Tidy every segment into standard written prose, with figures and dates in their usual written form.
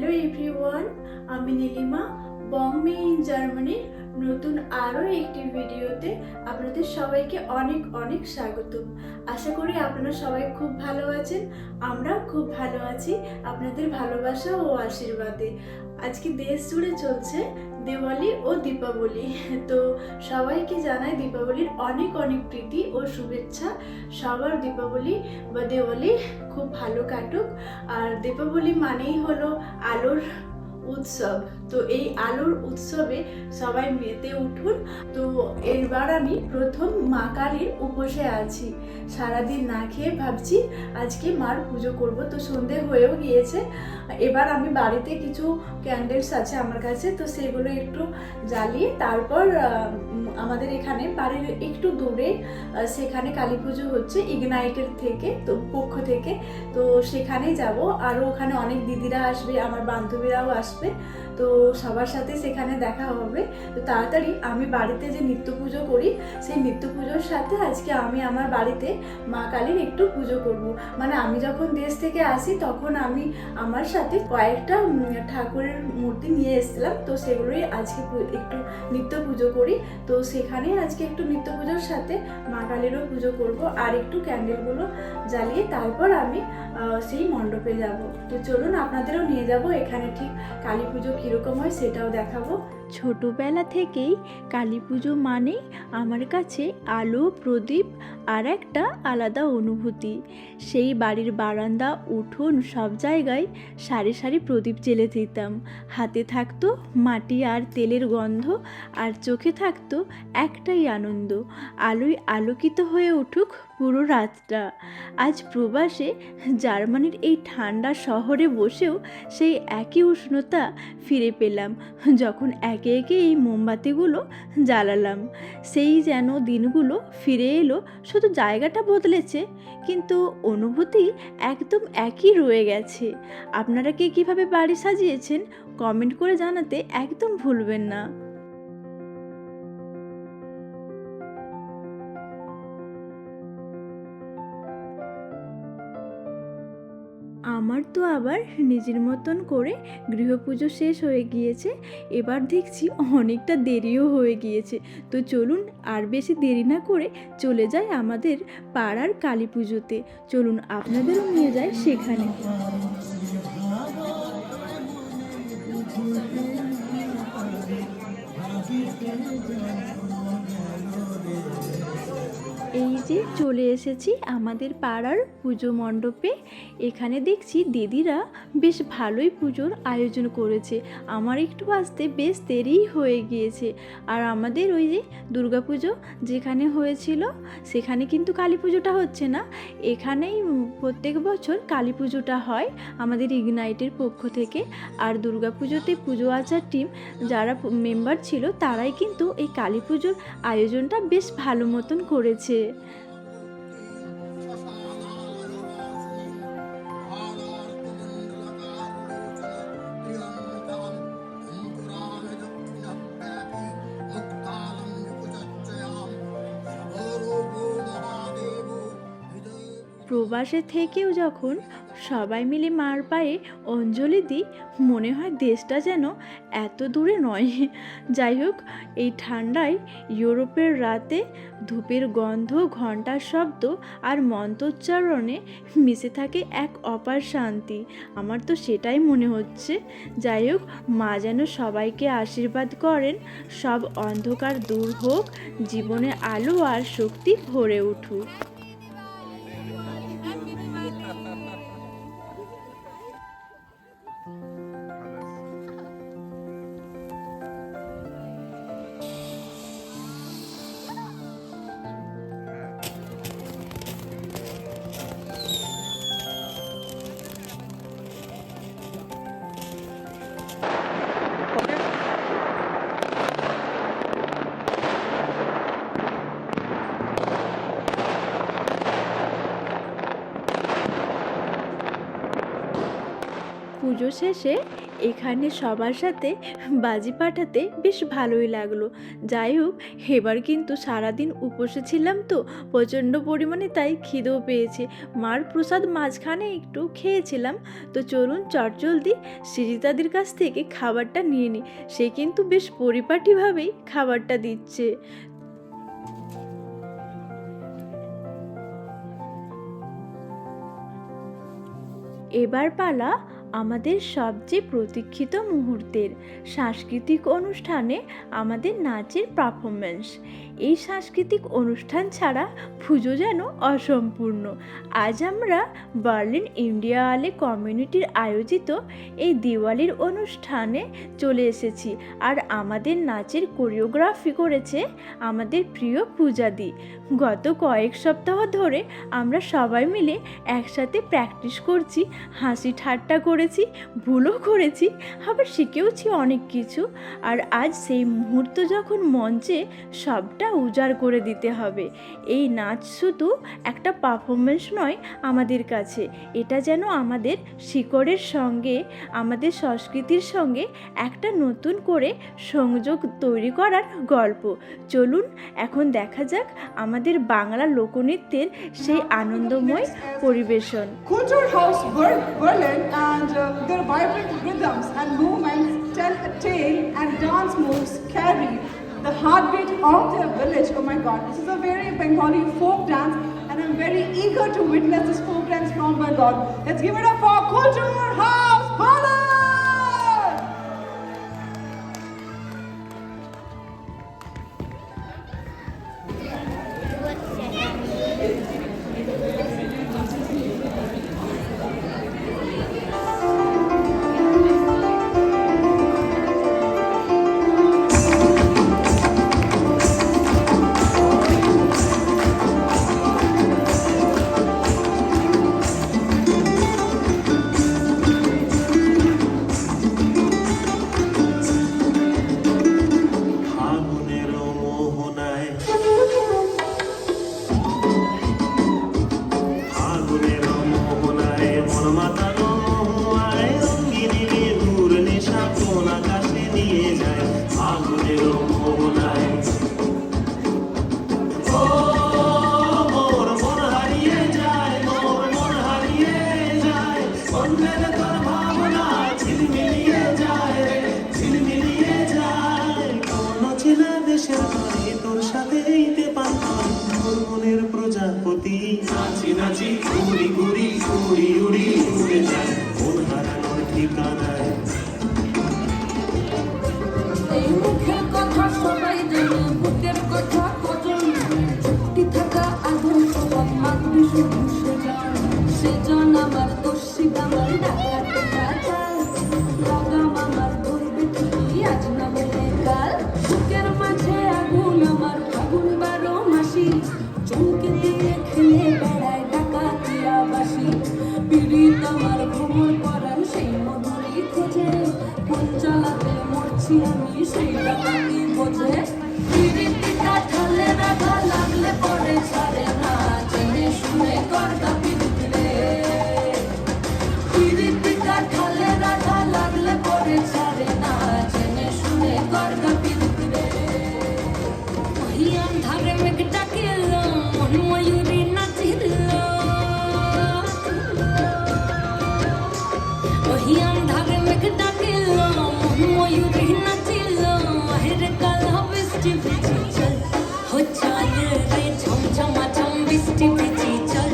Hello everyone, আমি নীলিমা বং মে in জার্মানির নতুন আরও একটি ভিডিওতে আপনাদের সবাইকে অনেক অনেক স্বাগতম। আশা করি আপনারা সবাই খুব ভালো আছেন, আমরাও খুব ভালো আছি আপনাদের ভালোবাসা ও আশীর্বাদে। আজকে দেশ জুড়ে চলছে দিওয়ালি ও দীপাবলি, তো সবাইকে জানাই দীপাবলির অনেক অনেক প্রীতি ও শুভেচ্ছা। সবার দীপাবলি বা দিওয়ালি খুব ভালো কাটুক। আর দীপাবলি মানেই হলো আলোর উৎসব, তো এই আলোর উৎসবে সবাই মেতে উঠুন। তো এবার আমি প্রথম মা কালীর উপোসে আছি, সারাদিন না খেয়ে ভাবছি আজকে মার পুজো করব। তো সন্ধে হয়েও গিয়েছে, এবার আমি বাড়িতে কিছু ক্যান্ডেলস আছে আমার কাছে, তো সেগুলো একটু জ্বালিয়ে তারপর আমাদের এখানে বাড়ির একটু দূরে সেখানে কালী পুজো হচ্ছে ইগনাইটের থেকে, তো পক্ষ থেকে, তো সেখানে যাব। আরও ওখানে অনেক দিদিরা আসবে, আমার বান্ধবীরাও আসবে, তো সবার সাথে সেখানে দেখা হবে। তো তাড়াতাড়ি আমি বাড়িতে যে নিত্য পুজো করি সেই নিত্য পুজোর সাথে আজকে আমি আমার বাড়িতে মা কালীর একটু পুজো করব। মানে আমি যখন দেশ থেকে আসি তখন আমি আমার সাথে কয়েকটা ঠাকুরের মূর্তি নিয়ে এসেছিলাম, তো সেগুলোই আজকে একটু নিত্য পুজো করি। তো সেখানে আজকে একটু নিত্য পুজোর সাথে মা কালীরও পুজো করব, আর একটু ক্যান্ডেলগুলো জ্বালিয়ে তারপর আমি সেই মণ্ডপে যাব। তো চলুন আপনাদেরও নিয়ে যাব, এখানে ঠিক কালী পুজো কীরকম হয় সেটাও দেখাবো। ছোটোবেলা থেকেই কালী পুজো মানেই আমার কাছে আলো, প্রদীপ আর একটা আলাদা অনুভূতি। সেই বাড়ির বারান্দা, উঠোন সব জায়গায় সারি সারি প্রদীপ জ্বেলে দিতাম। হাতে থাকতো মাটি আর তেলের গন্ধ, আর চোখে থাকতো একটাই আনন্দ, আলোয় আলোকিত হয়ে উঠুক পুরো রাতটা। আজ প্রবাসে জার্মানির এই ঠান্ডা শহরে বসেও সেই একই উষ্ণতা ফিরে পেলাম যখন একে একে এই মোমবাতিগুলো জ্বালালাম। সেই যেন দিনগুলো ফিরে এলো, শুধু জায়গাটা বদলেছে কিন্তু অনুভূতি একদম একই রয়ে গেছে। আপনারা কে কীভাবে বাড়ি সাজিয়েছেন কমেন্ট করে জানাতে একদম ভুলবেন না। আমার তো আবার নিজের মতন করে গৃহপুজো শেষ হয়ে গিয়েছে, এবার দেখছি অনেকটা দেরিও হয়ে গিয়েছে। তো চলুন আর বেশি দেরি না করে চলে যাই আমাদের পাড়ার কালী পুজোতে। চলুন আপনাদেরও নিয়ে যাই সেখানে। এই যে চলে এসেছি আমাদের পাড়ার পুজো মণ্ডপে। এখানে দেখছি দিদিরা বেশ ভালোই পুজোর আয়োজন করেছে। আমার একটু আসতে বেশ দেরিই হয়ে গিয়েছে। আর আমাদের ওই যে দুর্গাপুজো যেখানে হয়েছিল সেখানে কিন্তু কালী পুজোটা হচ্ছে না, এখানেই প্রত্যেক বছর কালী পুজোটা হয় আমাদের ইগনাইটের পক্ষ থেকে। আর দুর্গাপুজোতে পুজো আচার টিম যারা মেম্বার ছিল তারাই কিন্তু এই কালী পুজোর আয়োজনটা বেশ ভালো মতন করেছে। প্রবাসে থেকেও যখন সবাই মিলে মার পায়ে অঞ্জলি দিই, মনে হয় দেশটা যেন এত দূরে নয়। যাই হোক, এই ঠান্ডায় ইউরোপের রাতে ধূপের গন্ধ, ঘণ্টার শব্দ আর মন্ত্রোচ্চারণে মিশে থাকে এক অপার শান্তি। আমার তো সেটাই মনে হচ্ছে। যাই হোক, মা যেন সবাইকে আশীর্বাদ করেন, সব অন্ধকার দূর হোক, জীবনে আলো আর শক্তি ভরে উঠুক। পুজো শেষে এখানে সবার সাথে বাজি ফাটাতে বেশ ভালোই লাগলো। যাই হোক, এবার কিন্তু সারাদিন উপোসে ছিলাম তো প্রচণ্ড পরিমাণে, তাই খিদেও পেয়েছে। মার প্রসাদ মাঝখানে একটু খেয়েছিলাম। তো চলুন চটজলদি সৃজিতাদির কাছ থেকে খাবারটা নিয়ে নিই। সে কিন্তু বেশ পরিপাটিভাবেই খাবারটা দিচ্ছে। এবার পালা আমাদের সবচেয়ে প্রতীক্ষিত মুহূর্তের, সাংস্কৃতিক অনুষ্ঠানে আমাদের নাচের পারফরমেন্স। এই সাংস্কৃতিক অনুষ্ঠান ছাড়া পুজো যেন অসম্পূর্ণ। আজ আমরা বার্লিন ইন্ডিয়া আলে কমিউনিটির আয়োজিত এই দিওয়ালির অনুষ্ঠানে চলে এসেছি, আর আমাদের নাচের কোরিওগ্রাফি করেছে আমাদের প্রিয় পূজাদি। গত কয়েক সপ্তাহ ধরে আমরা সবাই মিলে একসাথে প্র্যাকটিস করছি, হাসি ঠাট্টা করেছি, ভুলও করেছি, আবার শিখেওছি অনেক কিছু। আর আজ সেই মুহূর্ত যখন মঞ্চে সবটা উজাড় করে দিতে হবে। এই নাচ শুধু একটা পারফরমেন্স নয় আমাদের কাছে, এটা যেন আমাদের শিকড়ের সঙ্গে, আমাদের সংস্কৃতির সঙ্গে একটা নতুন করে সংযোগ তৈরি করার গল্প। চলুন এখন দেখা যাক আমাদের বাংলা লোকনৃত্যের সেই আনন্দময় পরিবেশন। Culture House Berlin and their vibrant rhythms and movements tell a tale, and dance moves carry the heartbeat of their village. Oh my God, this is a very Bengali folk dance, and I'm very eager to witness this folk dance from Bengal. Let's give it up for Culture House Berlin! প্রজাপতি নাচি নাচি উড়ি উড়ি উড়ি উড়ি উড়ে যায় মন হারানোর ঠিকানায়। এই মুখের কথা সবাই জানে, বুকের কথা কজন চুক্তি থাকা আগুন সব মাগবি শুধু সেজন আমার দোষী আমার ডাকাতে কাজাল লাগাম আমার ধরবে ঠিকই আজ না বলে কাল। বুকের মাঝে আগুন আমার ফাগুন 12 মাসি, চমকে দিয়ে খেলে বেড়ায় ডাকাতিয়া বাসি। পীড়িত আমার ভ্রমণ করান সেই মধুরই খোঁজে, কোন চালাতে মরছি আমি সেই ডাকাতি বোঝে। পীড়িতিটা ঢালে রাখা লাগলে পরে ছাড়ে না, জেনে শুনে করতা পীড়িতরে। পীড়িতিটা ঢালে রাখা লাগলে পরে ছাড়ে না, জেনে শুনে করতা পীড়িতরে। ওই আন্ধারে মেঘ ডাকিল, মন ময়ূরী নাচিল। ওই আন্ধারে মেঘ ডাকিল, মন ময়ূরী নাচিল। হের কালা বৃষ্টি ভিজি চল, হো চল রে ঝমঝমাঝম বৃষ্টি ভিজি চল,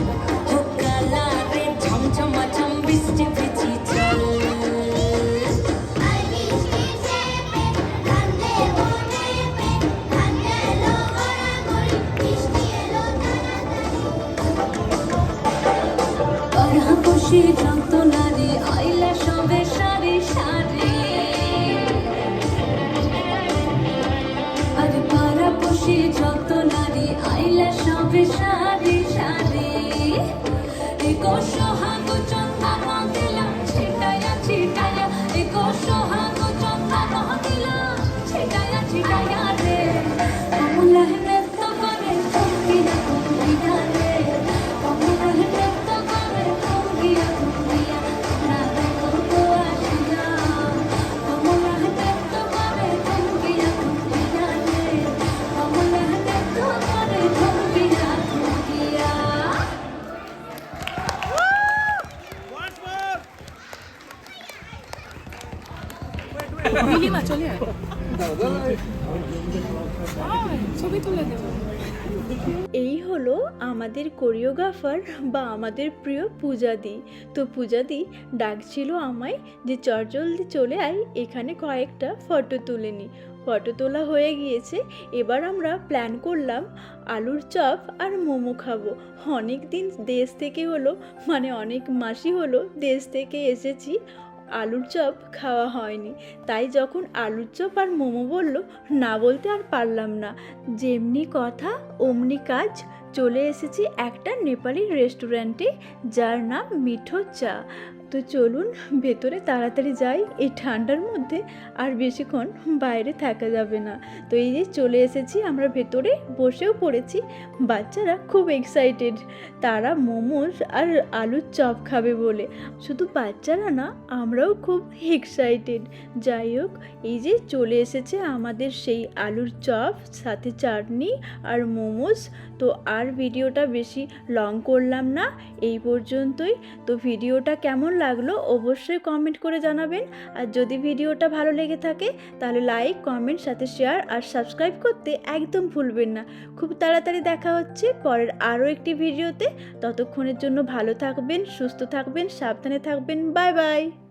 হো কালা রে ঝমঝমাঝম বৃষ্টি ভিজি চল। খুশি যত নারী আইলা সবে সারি সারি, আর পাড়া খুশি যত নারী আইলা সবে সারি সারি। এগো সোহাগ চন্দন দিলাম ছিটায়া ছিটায়া, এগো সোহাগ চন্দন দিলাম ছিটায়া ছিটায়া রে। কমলা নৃত্য করে কুম্ভিয়া কুম্ভিয়া রে, কমলা নৃত্য করে কুম্ভিয়া কুম্ভিয়া। না দেখো তো নীলিমা চলে আয় ছবি তুলে দেবো। এই হলো আমাদের কোরিওগ্রাফার বা আমাদের প্রিয় পূজাদি। তো পূজাদি ডাকছিল আমায় যে জলদি চলে আয়, এখানে কয়েকটা ফটো তুলে নি। ফটো তোলা হয়ে গিয়েছে, এবার আমরা প্ল্যান করলাম আলুর চপ আর মোমো খাবো। অনেক দিন দেশ থেকে হলো, মানে অনেক মাসই হলো দেশ থেকে এসেছি, আলুর চপ খাওয়া হয়নি। তাই যখন আলুর চপ আর মোমো বললো, না বলতে আর পারলাম না। যেমনি কথা অমনি কাজ, চলে এসেছি একটা নেপালি রেস্টুরেন্টে যার নাম মিঠো চা। তো চলুন ভেতরে তাড়াতাড়ি যাই, এই ঠান্ডার মধ্যে আর বেশিক্ষণ বাইরে থাকা যাবে না। তো এই যে চলে এসেছি আমরা ভেতরে, বসেও পড়েছি। বাচ্চারা খুব এক্সাইটেড, তারা মোমোস আর আলুর চপ খাবে বলে। শুধু বাচ্চারা না, আমরাও খুব এক্সাইটেড। যাই হোক, এই যে চলে এসেছে আমাদের সেই আলুর চপ, সাথে চাটনি আর মোমোস। তো আর ভিডিওটা বেশি লং করলাম না, এই পর্যন্তই। তো ভিডিওটা কেমন লাগলো অবশ্যই কমেন্ট করে জানাবেন। আর যদি ভিডিওটা ভালো লেগে থাকে তাহলে লাইক, কমেন্ট, সাথে শেয়ার আর সাবস্ক্রাইব করতে একদম ভুলবেন না। খুব তাড়াতাড়ি দেখা হচ্ছে পরের আরও একটি ভিডিওতে। ততক্ষণের জন্য ভালো থাকবেন, সুস্থ থাকবেন, সাবধানে থাকবেন। Bye bye.